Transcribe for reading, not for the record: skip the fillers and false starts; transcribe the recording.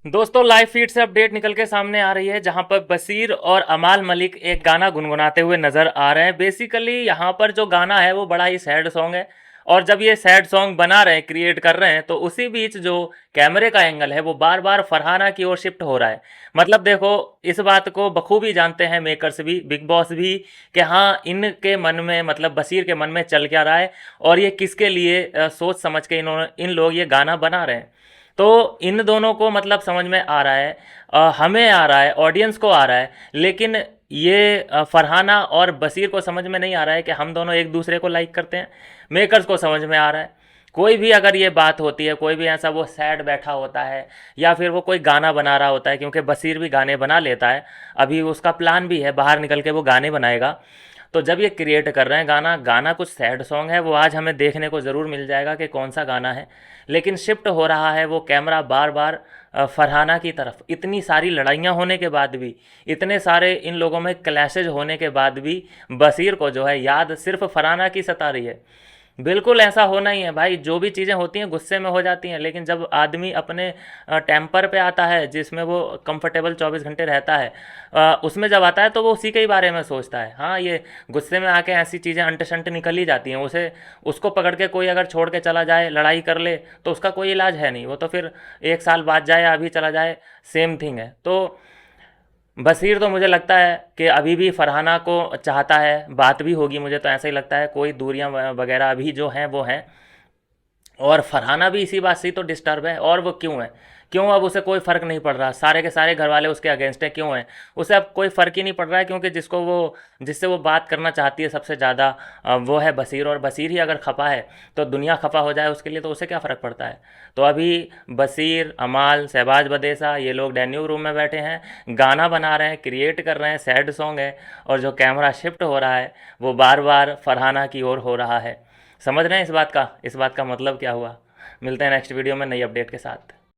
दोस्तों live feed से update निकल के सामने आ रही है जहां पर बशीर और अमाल मलिक एक गाना गुनगुनाते हुए नजर आ रहे हैं। बेसिकली यहां पर जो गाना है वो बड़ा ही सैड सॉन्ग है और जब ये सैड सॉन्ग बना रहे हैं, क्रिएट कर रहे हैं, तो उसी बीच जो कैमरे का एंगल है वो बार बार फरहाना की ओर शिफ्ट हो रहा है। मतलब देखो, इस बात को बखूबी जानते हैं मेकर्स भी, बिग बॉस भी, कि हाँ इनके मन में, मतलब बशीर के मन में चल क्या रहा है और ये किसके लिए सोच समझ के इन्होंने इन लोग ये गाना बना रहे हैं। तो इन दोनों को मतलब समझ में आ रहा है, हमें आ रहा है, ऑडियंस को आ रहा है, लेकिन ये फरहाना और बशीर को समझ में नहीं आ रहा है कि हम दोनों एक दूसरे को लाइक करते हैं। मेकर्स को समझ में आ रहा है। कोई भी अगर ये बात होती है, कोई भी ऐसा वो सैड बैठा होता है या फिर वो कोई गाना बना रहा होता है, क्योंकि बशीर भी गाने बना लेता है, अभी उसका प्लान भी है बाहर निकल के वो गाने बनाएगा। तो जब ये क्रिएट कर रहे हैं गाना, गाना कुछ सैड सॉन्ग है, वो आज हमें देखने को ज़रूर मिल जाएगा कि कौन सा गाना है। लेकिन शिफ्ट हो रहा है वो कैमरा बार बार फरहाना की तरफ। इतनी सारी लड़ाइयाँ होने के बाद भी, इतने सारे इन लोगों में क्लैशेज होने के बाद भी बशीर को जो है याद सिर्फ फरहाना की सता रही है। बिल्कुल ऐसा होना ही है भाई। जो भी चीज़ें होती हैं गुस्से में हो जाती हैं, लेकिन जब आदमी अपने टेम्पर पे आता है, जिसमें वो कंफर्टेबल 24 घंटे रहता है, उसमें जब आता है तो वो उसी के ही बारे में सोचता है। हाँ, ये गुस्से में आके ऐसी चीज़ें अंट शंट निकल ही जाती हैं। उसे उसको पकड़ के कोई अगर छोड़ के चला जाए, लड़ाई कर ले, तो उसका कोई इलाज है नहीं। वो तो फिर 1 साल बाद जाए या अभी चला जाए, सेम थिंग है। तो बशीर तो मुझे लगता है कि अभी भी फरहाना को चाहता है। बात भी होगी, मुझे तो ऐसा ही लगता है, कोई दूरियां वगैरह अभी जो हैं वो हैं। और फरहाना भी इसी बात से ही तो डिस्टर्ब है। और वो क्यों है? क्यों अब उसे कोई फ़र्क नहीं पड़ रहा? सारे के सारे घर वाले उसके अगेंस्ट हैं, क्यों हैं? उसे अब कोई फ़र्क ही नहीं पड़ रहा है, क्योंकि जिससे वो बात करना चाहती है सबसे ज़्यादा, वो है बशीर। और बशीर ही अगर खपा है तो दुनिया खपा हो जाए उसके लिए, तो उसे क्या फ़र्क पड़ता है? तो अभी बशीर, अमाल, शहबाज बदेसा, ये लोग डाइनिंग रूम में बैठे हैं, गाना बना रहे हैं, क्रिएट कर रहे हैं, सैड सॉन्ग है, और जो कैमरा शिफ्ट हो रहा है वो बार बार फरहाना की ओर हो रहा है। समझ रहे हैं इस बात का मतलब क्या हुआ? मिलते हैं नेक्स्ट वीडियो में नई अपडेट के साथ।